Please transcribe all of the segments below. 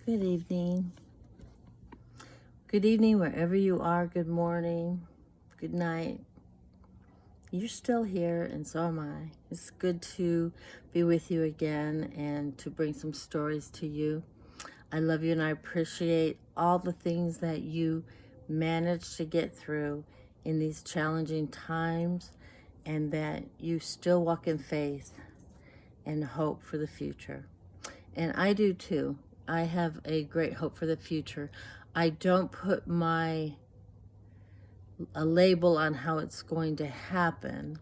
Good evening. Good evening, wherever you are. Good morning. Good night. You're still here, and so am I. It's good to be with you again and to bring some stories to you. I love you, and I appreciate all the things that you managed to get through in these challenging times, and that you still walk in faith and hope for the future. And I do too. I have a great hope for the future. I don't put a label on how it's going to happen,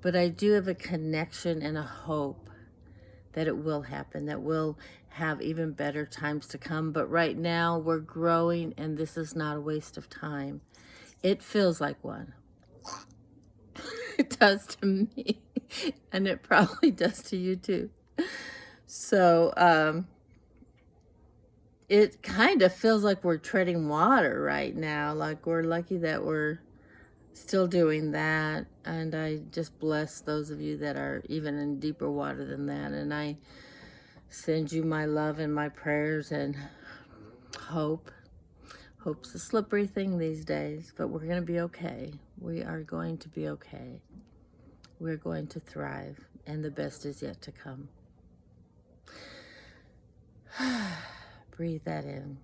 but I do have a connection and a hope that it will happen, that we'll have even better times to come. But right now we're growing, and this is not a waste of time. It feels like one. It does to me, and it probably does to you too. So, it kind of feels like we're treading water right now. Like we're lucky that we're still doing that. And I just bless those of you that are even in deeper water than that. And I send you my love and my prayers and hope. Hope's a slippery thing these days, but we're going to be okay. We are going to be okay. We're going to thrive, and the best is yet to come. Breathe that in.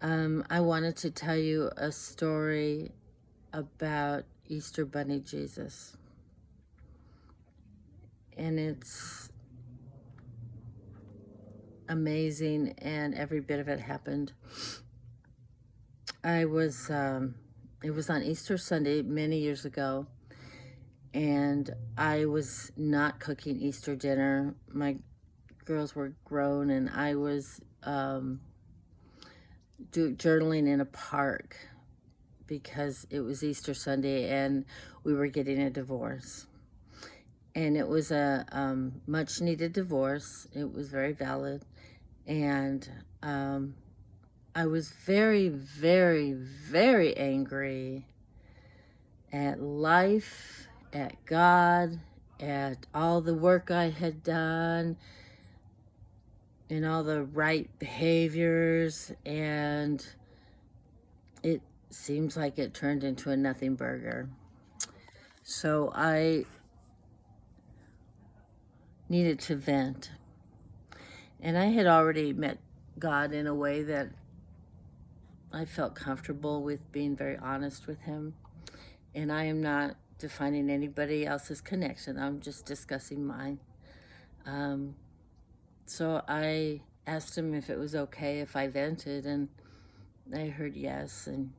I wanted to tell you a story about Easter Bunny Jesus. And it's amazing, and every bit of it happened. It was on Easter Sunday many years ago, and I was not cooking Easter dinner. My girls were grown, and I was journaling in a park because it was Easter Sunday and we were getting a divorce. And it was a much needed divorce. It was very valid. And I was very, very, very angry at life, at God, at all the work I had done, and all the right behaviors. And it seems like it turned into a nothing burger. So I needed to vent. And I had already met God in a way that I felt comfortable with being very honest with him. And I am not defining anybody else's connection. I'm just discussing mine. So I asked him if it was okay if I vented, and I heard yes. And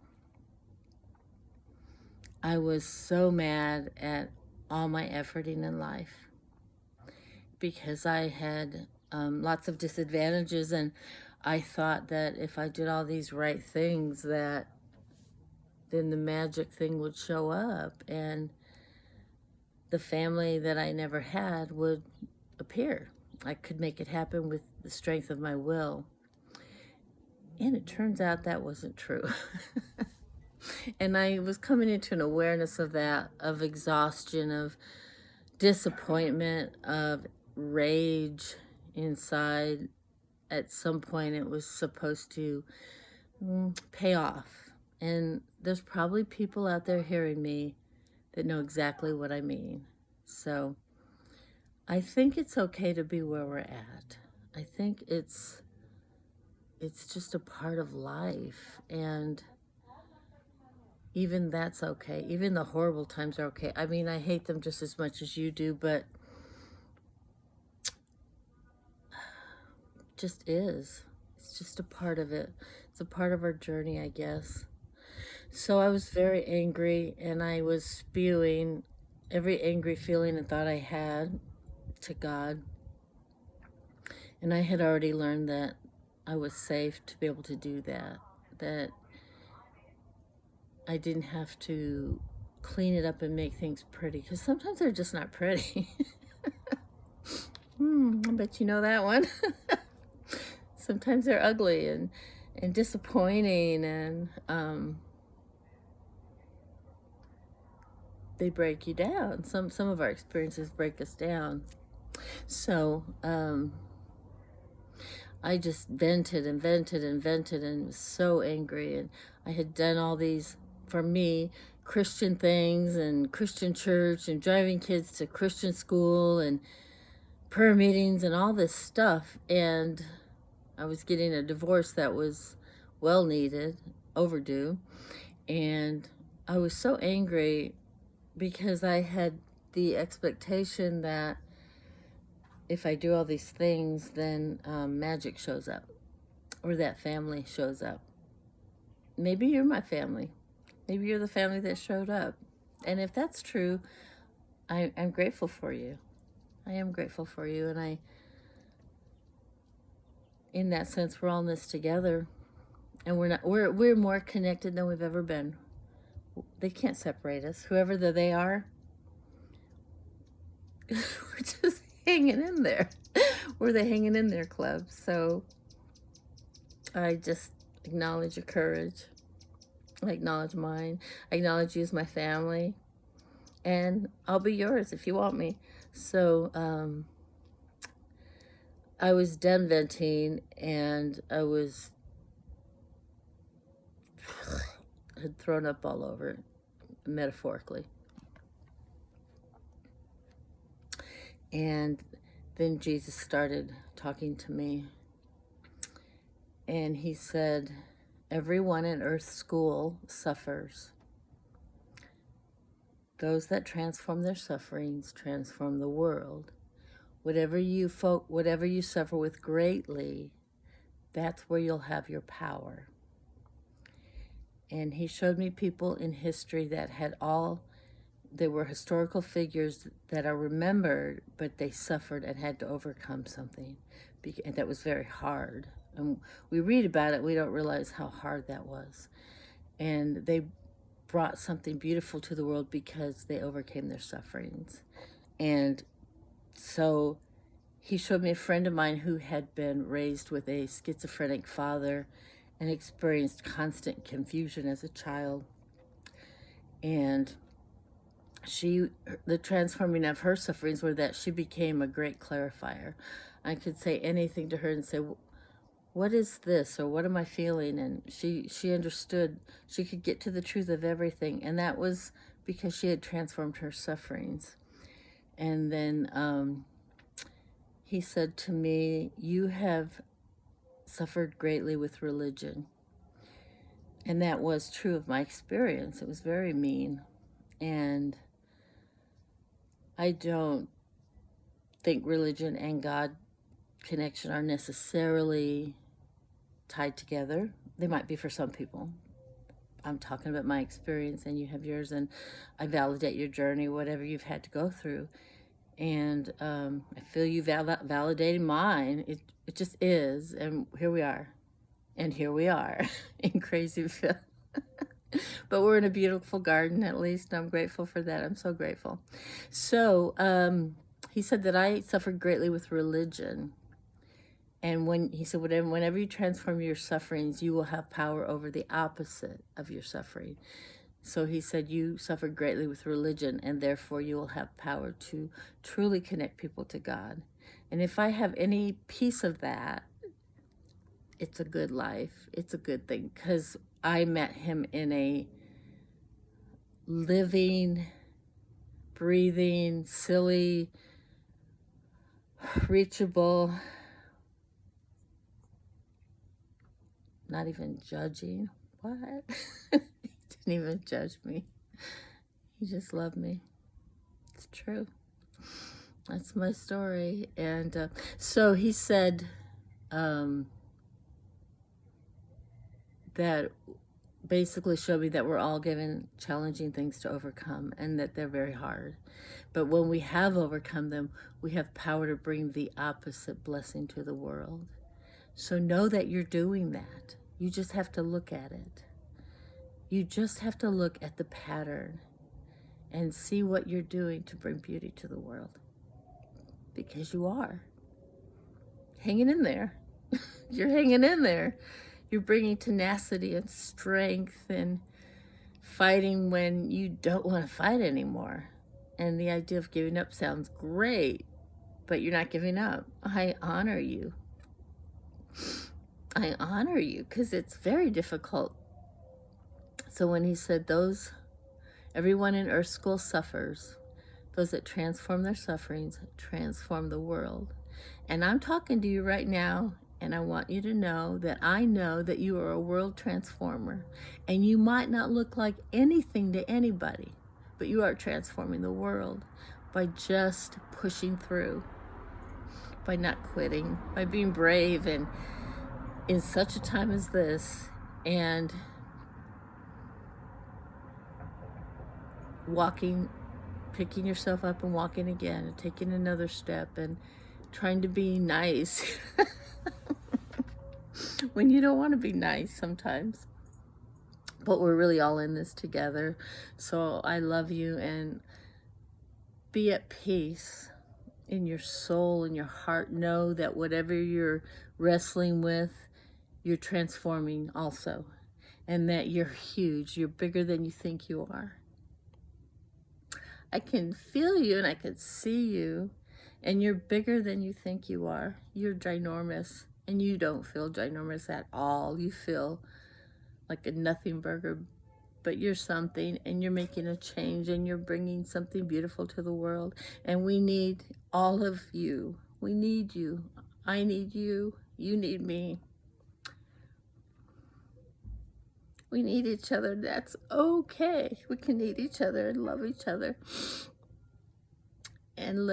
I was so mad at all my efforting in life because I had lots of disadvantages, and I thought that if I did all these right things, that then the magic thing would show up and the family that I never had would appear. I could make it happen with the strength of my will. And it turns out that wasn't true. And I was coming into an awareness of that, of exhaustion, of disappointment, of rage inside. At some point, it was supposed to pay off. And there's probably people out there hearing me that know exactly what I mean. So I think it's okay to be where we're at. I think it's just a part of life, and even that's okay. Even the horrible times are okay. I mean, I hate them just as much as you do, but it just is. It's just a part of it. It's a part of our journey, I guess. So I was very angry, and I was spewing every angry feeling and thought I had to God. And I had already learned that I was safe to be able to do that, that I didn't have to clean it up and make things pretty, because sometimes they're just not pretty. I bet you know that one. Sometimes they're ugly and disappointing, and they break you down. Some of our experiences break us down. So I just vented and vented and vented and was so angry. And I had done all these, for me, Christian things and Christian church and driving kids to Christian school and prayer meetings and all this stuff. And I was getting a divorce that was well needed, overdue. And I was so angry because I had the expectation that if I do all these things, then magic shows up, or that family shows up. Maybe you're my family. Maybe you're the family that showed up. And if that's true, I'm grateful for you. I am grateful for you. And in that sense, we're all in this together. And we're more connected than we've ever been. They can't separate us. Whoever they are, we're just hanging in there. We're the hanging in there club. So I just acknowledge your courage. I acknowledge mine. I acknowledge you as my family. And I'll be yours if you want me. So I was done venting, and I had thrown up all over, metaphorically. And then Jesus started talking to me. And he said, everyone in Earth's school suffers. Those that transform their sufferings transform the world. Whatever you suffer with greatly, that's where you'll have your power. And he showed me people in history that they were historical figures that are remembered, but they suffered and had to overcome something. And that was very hard. And we read about it, we don't realize how hard that was. And they brought something beautiful to the world because they overcame their sufferings. And so he showed me a friend of mine who had been raised with a schizophrenic father and experienced constant confusion as a child. And the transforming of her sufferings were that she became a great clarifier. I could say anything to her and say, what is this, or what am I feeling? And she understood. She could get to the truth of everything, and that was because she had transformed her sufferings. And then he said to me, you have suffered greatly with religion. And that was true of my experience. It was very mean. And I don't think religion and God connection are necessarily tied together. They might be for some people. I'm talking about my experience, and you have yours, and I validate your journey, whatever you've had to go through. And I feel you validating mine. It just is, and here we are. And here we are in Crazyville. But we're in a beautiful garden, at least, and I'm grateful for that. I'm so grateful. So he said that I suffered greatly with religion. And he said, whenever you transform your sufferings, you will have power over the opposite of your suffering. So he said, you suffered greatly with religion, and therefore you will have power to truly connect people to God. And if I have any piece of that, it's a good life. It's a good thing, because I met him in a living, breathing, silly, reachable, not even judging. What? He didn't even judge me. He just loved me. It's true. That's my story. And so he said that basically showed me that we're all given challenging things to overcome, and that they're very hard. But when we have overcome them, we have power to bring the opposite blessing to the world. So know that you're doing that. You just have to look at it. You just have to look at the pattern and see what you're doing to bring beauty to the world. Because you are. Hanging in there. You're hanging in there. You're bringing tenacity and strength and fighting when you don't want to fight anymore. And the idea of giving up sounds great, but you're not giving up. I honor you. I honor you, because it's very difficult. So when he said everyone in Earth School suffers, those that transform their sufferings transform the world. And I'm talking to you right now, and I want you to know that I know that you are a world transformer. And you might not look like anything to anybody, but you are transforming the world by just pushing through, by not quitting, by being brave, and in such a time as this, and walking, picking yourself up and walking again, and taking another step, and trying to be nice when you don't want to be nice sometimes. But we're really all in this together. So I love you, and be at peace in your soul, in your heart. Know that whatever you're wrestling with, you're transforming also, and that you're huge. You're bigger than you think you are. I can feel you and I can see you, and you're bigger than you think you are. You're ginormous, and you don't feel ginormous at all. You feel like a nothing burger, but you're something, and you're making a change, and you're bringing something beautiful to the world. And we need all of you. We need you. I need you. You need me. We need each other. That's okay. We can need each other and love each other, and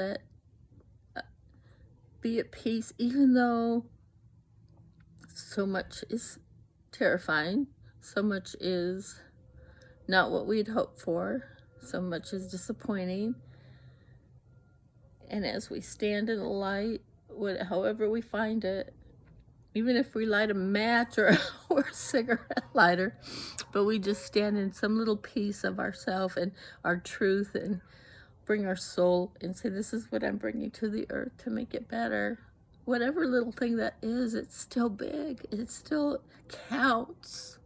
be at peace, even though so much is terrifying, so much is not what we'd hoped for, so much is disappointing. And as we stand in the light, however we find it, even if we light a match or a cigarette lighter, but we just stand in some little piece of ourself and our truth, and bring our soul and say, this is what I'm bringing to the earth to make it better. Whatever little thing that is, it's still big. It still counts.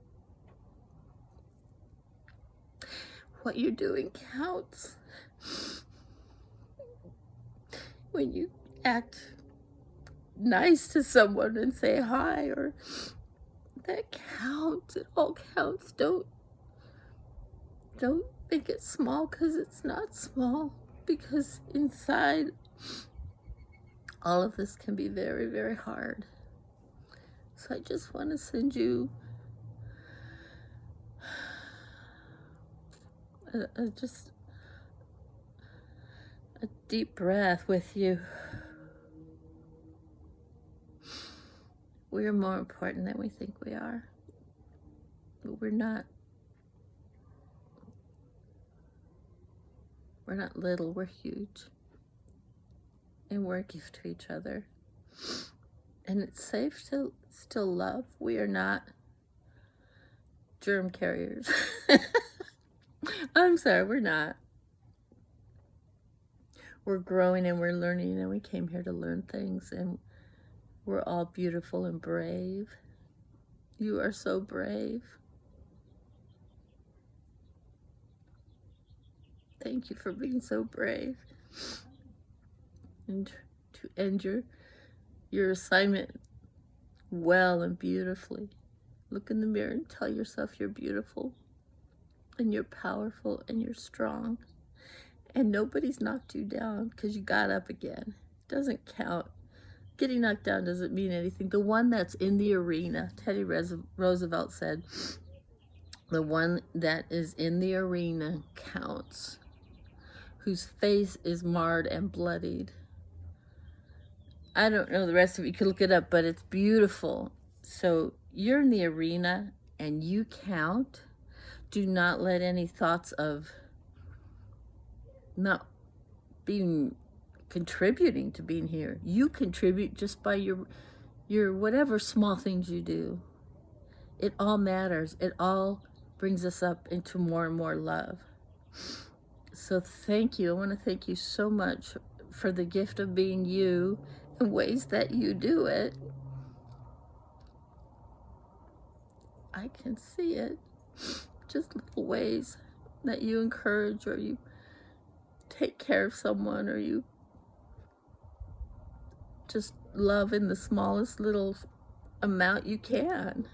What you're doing counts. When you act nice to someone and say hi, or that counts. It all counts. Don't make it small, because it's not small, because inside all of this can be very, very hard. So I just want to send you just a deep breath with you. We are more important than we think we are, but we're not. We're not little, we're huge. And we're a gift to each other. And it's safe to still love. We are not germ carriers. I'm sorry, we're not. We're growing and we're learning, and we came here to learn things, and we're all beautiful and brave. You are so brave. Thank you for being so brave. And to end your assignment well and beautifully. Look in the mirror and tell yourself you're beautiful, and you're powerful, and you're strong. And nobody's knocked you down, because you got up again. It doesn't count. Getting knocked down doesn't mean anything. The one that's in the arena, Teddy Roosevelt said, the one that is in the arena counts, whose face is marred and bloodied. I don't know the rest of it. You can look it up, but it's beautiful. So you're in the arena and you count. Do not let any thoughts of not being contributing to being here. You contribute just by your whatever small things you do. It all matters. It all brings us up into more and more love. So thank you. I want to thank you so much for the gift of being you in ways that you do it. I can see it. Just little ways that you encourage, or you take care of someone, or you just love in the smallest little amount you can.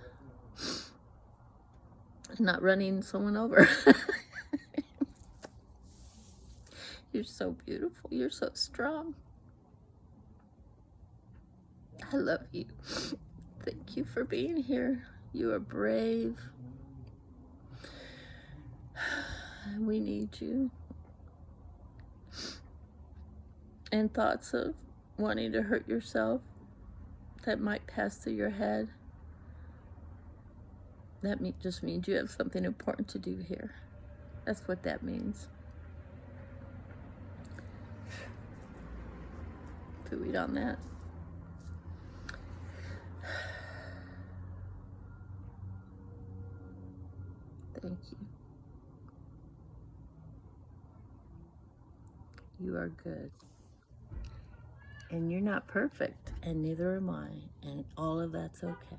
Not running someone over. You're so beautiful. You're so strong. I love you. Thank you for being here. You are brave. We need you. And thoughts of wanting to hurt yourself that might pass through your head, that just means you have something important to do here. That's what that means. Food on that. Thank you. You are good. And you're not perfect, and neither am I, and all of that's okay.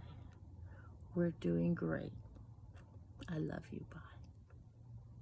We're doing great. I love you. Bye.